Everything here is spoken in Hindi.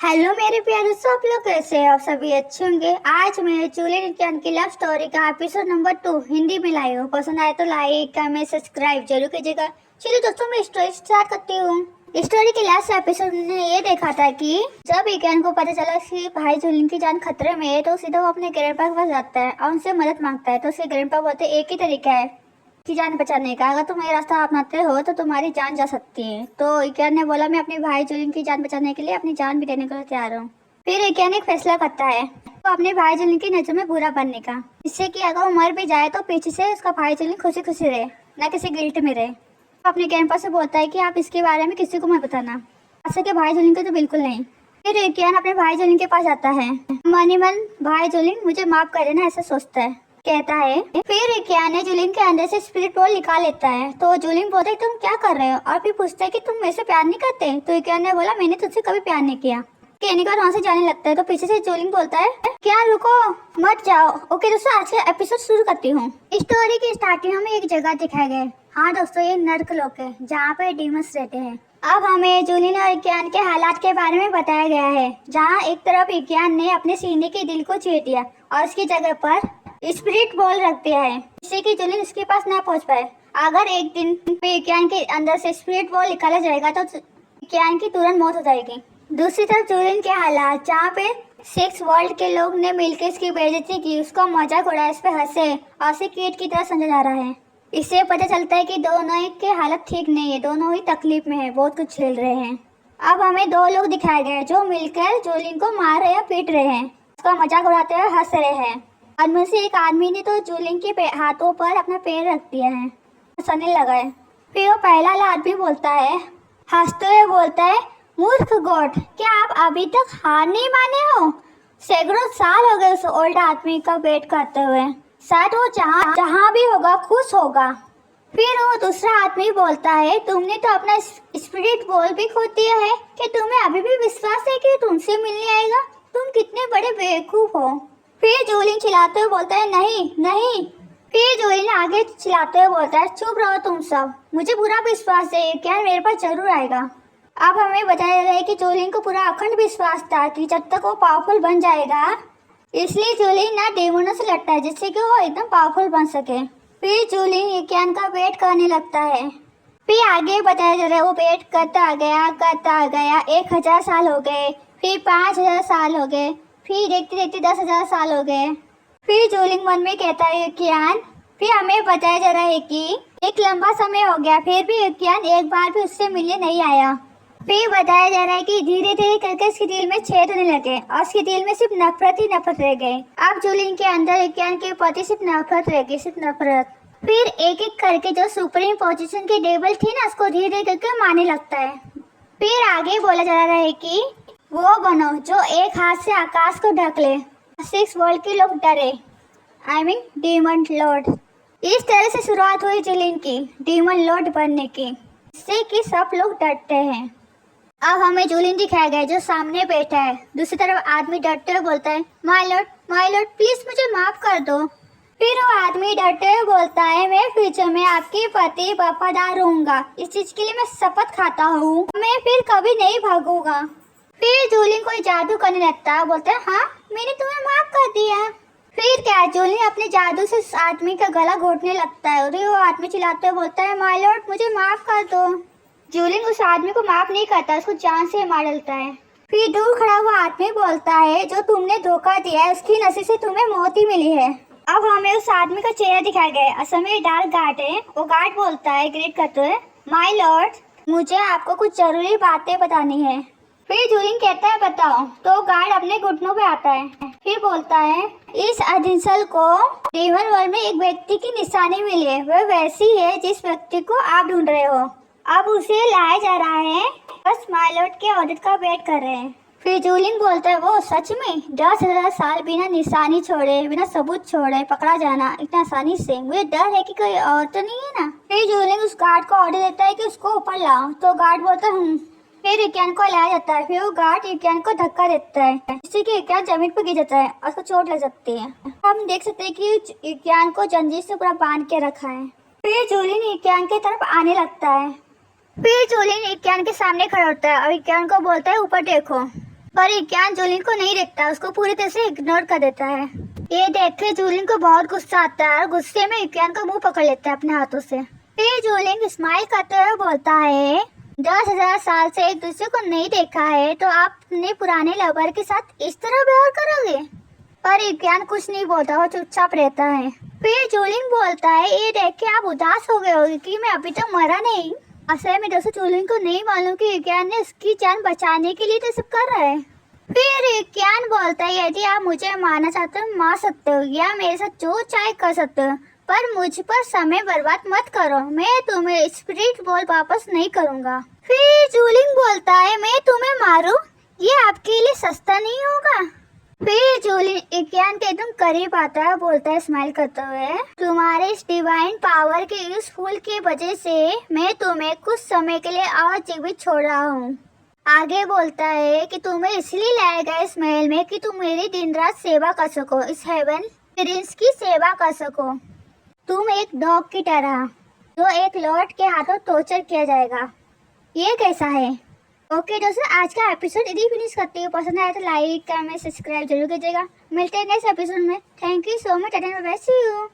हेलो मेरे प्यारे, सब लोग कैसे हैं? आप सभी अच्छे होंगे। आज मैं जूलियन विज्ञान की लव स्टोरी का एपिसोड नंबर 2 हिंदी में लाई हूँ। पसंद आए तो लाइक कमेंट सब्सक्राइब जरूर कीजिएगा। चलिए दोस्तों, मैं स्टोरी स्टार्ट करती हूँ। स्टोरी के लास्ट एपिसोड ने ये देखा था कि जब विज्ञान को पता चला कि भाई जूलियन की जान खतरे में है तो सीधा वो अपने ग्रैंडपा के पास जाता है और उनसे मदद मांगता है। तो उसके ग्रैंडपा बोलते हैं एक ही तरीका है की जान बचाने का, अगर तुम ये रास्ता अपनाते हो तो तुम्हारी जान जा सकती है। तो विज्ञान ने बोला मैं अपने भाई जूलियन की जान बचाने के लिए अपनी जान भी देने को तैयार हूँ। फिर विज्ञान एक फैसला करता है तो अपने भाई जूलियन की नजर में बुरा बनने का, जिससे कि अगर वो मर भी जाए तो पीछे से उसका भाई जूलियन खुशी खुशी रहे, न किसी गिल्ट में रहे। तो अपने ग्रैंडपा से बोलता है कि आप इसके बारे में किसी को मत बताना, ऐसे के भाई जूलियन को तो बिल्कुल नहीं। फिर विज्ञान अपने भाई जूलियन के पास जाता है। मन ही मन भाई जूलियन मुझे माफ कर देना ऐसा सोचता है, कहता है। फिर विज्ञान ने जूलियन के अंदर से स्पिरिट बॉल निकाल लेता है। तो जूलियन बोलता है तुम क्या कर रहे हो, और फिर पूछता है कि तुम मेरे से प्यार नहीं करते। तो विज्ञान ने बोला मैंने तुझसे कभी प्यार नहीं किया। कहने के बाद वहाँ से जाने लगता है। तो पीछे से जूलियन बोलता है क्या रुको मत जाओ। ओके दोस्तों, आज का एपिसोड शुरू करती हूँ। स्टोरी की स्टार्टिंग हमें एक जगह दिखाया गया है। हाँ दोस्तों, ये नर्क लोक है जहाँ पे डीमंस रहते हैं। अब हमें जूलियन और विज्ञान के हालात के बारे में बताया गया है, जहाँ एक तरफ विज्ञान ने अपने सीने के दिल को चीर दिया और उसकी जगह पर स्पिरिट बॉल रख दिया है, जिससे कि जूलियन उसके पास ना पहुंच पाए। अगर एक दिन विज्ञान के अंदर से स्पिरिट बॉल निकाला जाएगा तो विज्ञान की तुरंत मौत हो जाएगी। दूसरी तरफ जूलियन के हालात, जहाँ पे 6 वर्ल्ड के लोग ने मिलकर इसकी बेइज्जती की, उसका मजाक उड़ाया, इस पे हंसे और उसे कीट की तरह समझा जा रहा है। इससे पता चलता है कि दोनों के हालत ठीक नहीं है, दोनों ही तकलीफ में है, बहुत कुछ झेल रहे हैं। अब हमें 2 लोग दिखाए गए जो मिलकर जूलियन को मार रहे या पीट रहे हैं, उसका मजाक उड़ाते हुए हंस रहे हैं। उनमें से एक आदमी ने तो जूलियन के हाथों पर अपना पैर रख दिया है, हंसने लगा है। फिर वो पहला वाला आदमी बोलता है, हंसते हुए बोलता है मूर्ख गोट, क्या आप अभी तक हार नहीं माने हो? सैकड़ों साल हो गए उस ओल्ड आदमी का वेट करते हुए, शायद वो जहाँ भी होगा खुश होगा। फिर वो दूसरा आदमी बोलता है तुमने तो अपना स्पिरिट बॉल भी खो दिया है, कि तुम्हें अभी भी विश्वास है कि तुमसे मिलने आएगा? तुम कितने बड़े बेवकूफ हो। फिर जूलियन चिल्लाते हुए बोलता है नहीं नहीं। फिर जूलियन आगे चिल्लाते हुए बोलता है चुप रहो तुम सब, मुझे पूरा विश्वास है क्या मेरे पास जरूर आएगा। अब हमें बताया गया है कि जूलियन को पूरा अखंड विश्वास था कि जब तक वो पावरफुल बन जाएगा, इसलिए जूलियन ना डेमोनों से लड़ता है जिससे कि वो एकदम पावरफुल बन सके। फिर जूलियन विज्ञान का वेट करने लगता है। फिर आगे बताया जा रहा है वो वेट करता गया 1000 साल हो गए, फिर 5000 साल हो गए, फिर देखते देखते 10,000 साल हो गए। फिर जूलियन मन में कहता है विज्ञान, फिर हमें बताया जा रहा है कि एक लंबा समय हो गया फिर भी विज्ञान एक बार भी उससे मिलने नहीं आया। फिर बताया जा रहा है कि धीरे धीरे करके उसके दिल में छेद होने लगे और उसके दिल में सिर्फ नफरत ही नफरत रह गई। अब जूलियन के अंदर विज्ञान के प्रति सिर्फ नफरत रह गई, सिर्फ नफरत। फिर एक एक करके जो सुप्रीम पोजीशन के डेविल थे ना, उसको धीरे धीरे करके मारने लगता है। फिर आगे बोला जा रहा है कि वो बनो जो एक हाथ से आकाश को ढक ले, 6 वर्ल्ड के लोग डरे, आई मीन डीमन लॉर्ड। इस तरह से शुरुआत हुई जूलियन की डीमन लॉर्ड बनने की, इससे कि सब लोग डरते हैं। अब हमें जूलियन दिखाया गया जो सामने बैठा है। दूसरी तरफ आदमी डरते हुए बोलता है माय लॉर्ड प्लीज मुझे माफ कर दो। फिर वो आदमी डरते हुए बोलता है मैं फ्यूचर में आपके प्रति वफादार रहूंगा, इस चीज के लिए मैं शपथ खाता हूँ, मैं फिर कभी नहीं भागूंगा। फिर जूलियन कोई जादू करने लगता है, बोलता है हाँ मैंने तुम्हें माफ कर दिया। फिर क्या जूलियन अपने जादू से उस आदमी का गला घोटने लगता है और वो आदमी चिल्लाते हुए बोलता है माय लॉर्ड मुझे माफ कर दो। जूलियन उस आदमी को माफ नहीं करता, उसको जान से मार डालता है। फिर दूर खड़ा हुआ आदमी बोलता है जो तुमने धोखा दिया है उसकी नसीब से तुम्हें मौत ही मिली है। अब हमें उस आदमी का चेहरा दिखाया गया है, असल में डार्क गार्ड है। वो गार्ड बोलता है ग्रेट करते हुए माय लॉर्ड मुझे आपको कुछ जरूरी बातें बतानी है। फिर जूलियन कहता है बताओ। तो गार्ड अपने घुटनों पे आता है, फिर बोलता है इस अधिंसल को डेमन वर्ल्ड में एक व्यक्ति की निशानी मिली है, वह वैसी है जिस व्यक्ति को आप ढूंढ रहे हो। अब उसे लाया जा रहा है, बस माय लॉर्ड के ऑर्डर का वेट कर रहे हैं। फिर जूलियन बोलता है वो सच में 10,000 साल बिना निशानी छोड़े बिना सबूत छोड़े पकड़ा जाना इतना आसानी से, मुझे डर है कि कोई और तो नहीं है ना। फिर जूलियन उस गार्ड को ऑर्डर देता है कि उसको ऊपर लाओ। तो गार्ड बोलता है फिर विज्ञान को लाया जाता है। फिर वो गार्ड विज्ञान को धक्का देता है जिससे कि विज्ञान जमीन पर गिर जाता है और उसको चोट लग सकती है। हम देख सकते हैं कि विज्ञान को जंजीर से पूरा बांध के रखा है। फिर जूलियन विज्ञान की तरफ आने लगता है। फिर जूलियन विज्ञान के सामने खड़ा होता है और विज्ञान को बोलता है ऊपर देखो। पर इक्यान जूलिन को नहीं देखता, उसको पूरी तरह से इग्नोर कर देता है। ये देख के जूलिन को बहुत गुस्सा आता है और गुस्से में इक्यान का मुंह पकड़ लेता है अपने हाथों से। फिर जूलिन स्माइल करते हुए बोलता है, 10,000 साल से एक दूसरे को नहीं देखा है तो आप अपने पुराने लवर के साथ इस तरह व्यवहार करोगे? पर इक्यान कुछ नहीं बोलता, वो चुपचाप रहता है। फिर जूलिन बोलता है, ये देख के आप उदास हो गए होगे कि मैं अभी तक मरा नहीं। असल में दोस्तों जूलिन को नहीं मालूम कि इक्यान ने उसकी जान बचाने के लिए तो सब कर रहा है। फिर इक्यान बोलता है, यदि आप मुझे मारना चाहते हो मार सकते हो या मेरे साथ जो चाहे कर सकते हो, पर मुझ पर समय बर्बाद मत करो, मैं तुम्हें स्पिरिट बॉल वापस नहीं करूँगा। फिर जूलिन बोलता है, मैं तुम्हें मारूं? ये आपके लिए सस्ता नहीं होगा। फिर जूलिन इक्यान के एकदम करीब आता है, बोलता है स्माइल करते हुए, तुम्हारे इस डिवाइन पावर के यूजफुल की वजह से मैं तुम्हें कुछ समय के लिए और जीवित छोड़ रहा हूँ। आगे बोलता है कि तुम्हें इसलिए लाया गया इस महल में कि तुम मेरी दिन रात सेवा कर सको, इस हेवन प्रिंस की सेवा कर सको। तुम एक डॉग की तरह जो एक लॉर्ड के हाथों टॉर्चर किया जाएगा। ये कैसा है? ओके दोस्तों, आज का एपिसोड यदि फिनिश करते हो पसंद आया तो लाइक कमेंट सब्सक्राइब जरूर कीजिएगा। मिलते हैं नेक्स्ट एपिसोड में। Thank you so much. See you.